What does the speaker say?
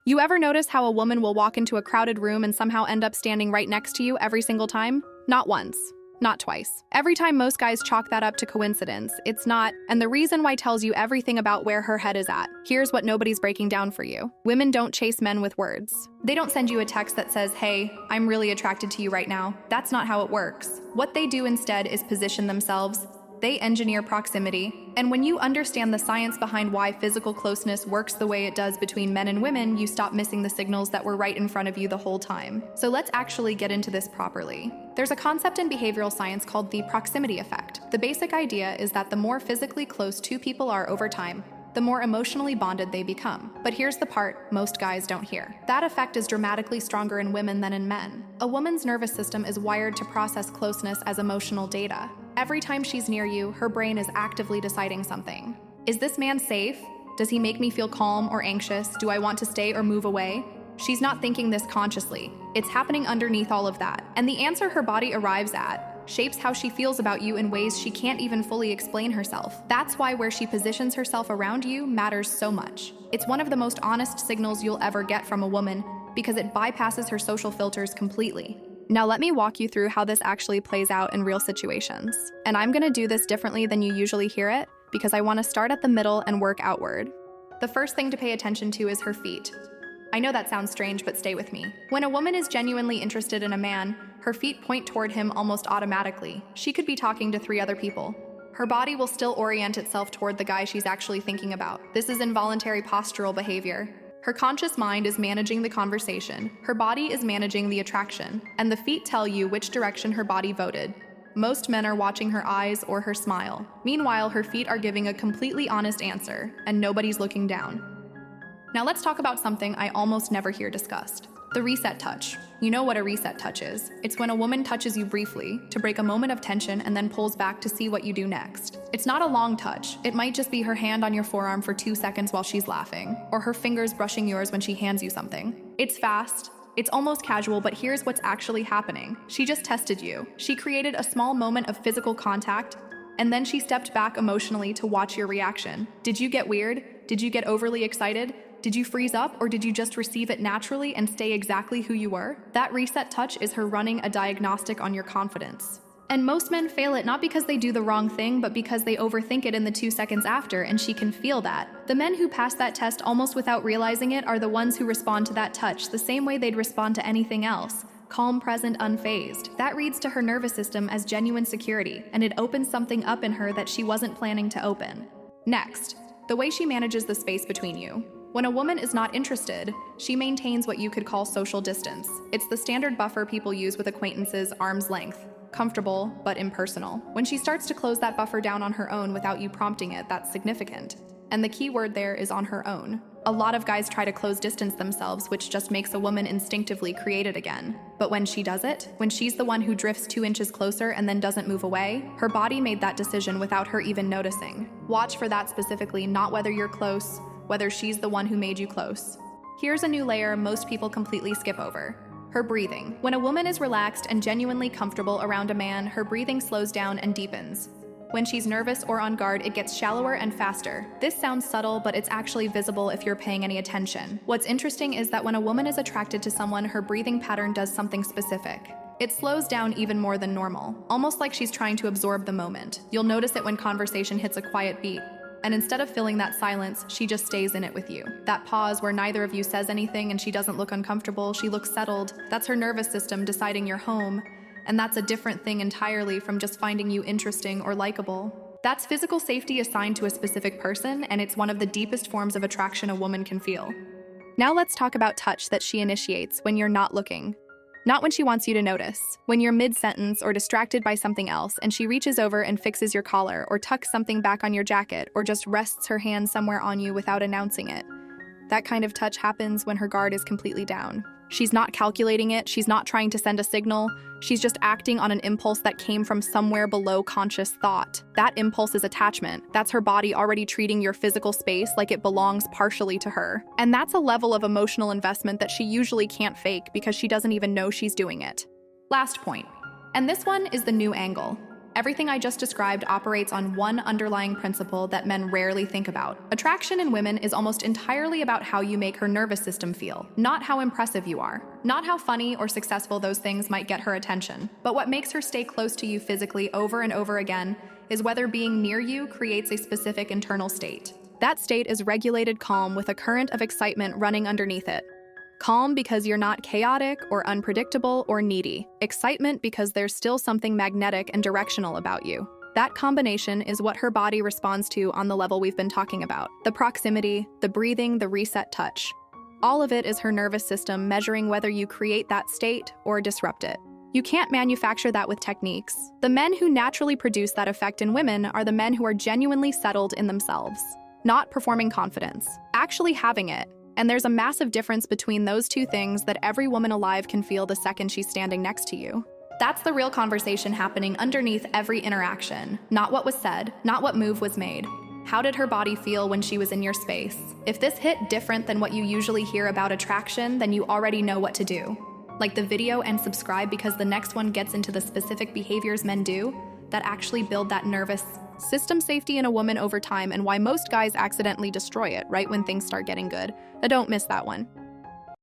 You ever notice how a woman will walk into a crowded room and somehow end up standing right next to you every single time? Not once. Not twice. Every time most guys chalk that up to coincidence, it's not, and the reason why tells you everything about where her head is at. Here's what nobody's breaking down for you. Women don't chase men with words. They don't send you a text that says, "Hey, I'm really attracted to you right now." That's not how it works. What they do instead is position themselves. They engineer proximity. And when you understand the science behind why physical closeness works the way it does between men and women, you stop missing the signals that were right in front of you the whole time. So let's actually get into this properly. There's a concept in behavioral science called the proximity effect. The basic idea is that the more physically close two people are over time, the more emotionally bonded they become. But here's the part most guys don't hear. That effect is dramatically stronger in women than in men. A woman's nervous system is wired to process closeness as emotional data. Every time she's near you, her brain is actively deciding something. Is this man safe? Does he make me feel calm or anxious? Do I want to stay or move away? She's not thinking this consciously. It's happening underneath all of that. And the answer her body arrives at shapes how she feels about you in ways she can't even fully explain herself. That's why where she positions herself around you matters so much. It's one of the most honest signals you'll ever get from a woman because it bypasses her social filters completely. Now let me walk you through how this actually plays out in real situations. And I'm gonna do this differently than you usually hear it because I wanna start at the middle and work outward. The first thing to pay attention to is her feet. I know that sounds strange, but stay with me. When a woman is genuinely interested in a man, her feet point toward him almost automatically. She could be talking to 3 other people. Her body will still orient itself toward the guy she's actually thinking about. This is involuntary postural behavior. Her conscious mind is managing the conversation, her body is managing the attraction, and the feet tell you which direction her body voted. Most men are watching her eyes or her smile. Meanwhile, her feet are giving a completely honest answer, and nobody's looking down. Now let's talk about something I almost never hear discussed. The reset touch. You know what a reset touch is. It's when a woman touches you briefly to break a moment of tension and then pulls back to see what you do next. It's not a long touch. It might just be her hand on your forearm for 2 seconds while she's laughing, or her fingers brushing yours when she hands you something. It's fast. It's almost casual, but here's what's actually happening. She just tested you. She created a small moment of physical contact, and then she stepped back emotionally to watch your reaction. Did you get weird? Did you get overly excited? Did you freeze up, or did you just receive it naturally and stay exactly who you were? That reset touch is her running a diagnostic on your confidence. And most men fail it not because they do the wrong thing, but because they overthink it in the 2 seconds after, and she can feel that. The men who pass that test almost without realizing it are the ones who respond to that touch the same way they'd respond to anything else. Calm, present, unfazed. That reads to her nervous system as genuine security, and it opens something up in her that she wasn't planning to open. Next, the way she manages the space between you. When a woman is not interested, she maintains what you could call social distance. It's the standard buffer people use with acquaintances, arm's length. Comfortable, but impersonal. When she starts to close that buffer down on her own without you prompting it, that's significant. And the key word there is on her own. A lot of guys try to close distance themselves, which just makes a woman instinctively create it again. But when she does it, when she's the one who drifts 2 inches closer and then doesn't move away, her body made that decision without her even noticing. Watch for that specifically, not whether you're close, whether she's the one who made you close. Here's a new layer most people completely skip over. Her breathing. When a woman is relaxed and genuinely comfortable around a man, her breathing slows down and deepens. When she's nervous or on guard, it gets shallower and faster. This sounds subtle, but it's actually visible if you're paying any attention. What's interesting is that when a woman is attracted to someone, her breathing pattern does something specific. It slows down even more than normal, almost like she's trying to absorb the moment. You'll notice it when conversation hits a quiet beat. And instead of filling that silence, she just stays in it with you. That pause where neither of you says anything and she doesn't look uncomfortable, she looks settled. That's her nervous system deciding you're home. And that's a different thing entirely from just finding you interesting or likable. That's physical safety assigned to a specific person, and it's one of the deepest forms of attraction a woman can feel. Now let's talk about touch that she initiates when you're not looking. Not when she wants you to notice. When you're mid-sentence or distracted by something else and she reaches over and fixes your collar or tucks something back on your jacket or just rests her hand somewhere on you without announcing it. That kind of touch happens when her guard is completely down. She's not calculating it, she's not trying to send a signal, she's just acting on an impulse that came from somewhere below conscious thought. That impulse is attachment. That's her body already treating your physical space like it belongs partially to her. And that's a level of emotional investment that she usually can't fake because she doesn't even know she's doing it. Last point. And this one is the new angle. Everything I just described operates on one underlying principle that men rarely think about. Attraction in women is almost entirely about how you make her nervous system feel, not how impressive you are, not how funny or successful those things might get her attention. But what makes her stay close to you physically over and over again is whether being near you creates a specific internal state. That state is regulated calm with a current of excitement running underneath it. Calm because you're not chaotic or unpredictable or needy. Excitement because there's still something magnetic and directional about you. That combination is what her body responds to on the level we've been talking about. The proximity, the breathing, the reset touch. All of it is her nervous system measuring whether you create that state or disrupt it. You can't manufacture that with techniques. The men who naturally produce that effect in women are the men who are genuinely settled in themselves. Not performing confidence, actually having it. And there's a massive difference between those two things that every woman alive can feel the second she's standing next to you. That's the real conversation happening underneath every interaction. Not what was said, not what move was made. How did her body feel when she was in your space? If this hit different than what you usually hear about attraction, then you already know what to do. Like the video and subscribe, because the next one gets into the specific behaviors men do that actually build that nervous system safety in a woman over time, and why most guys accidentally destroy it right when things start getting good. Don't miss that one.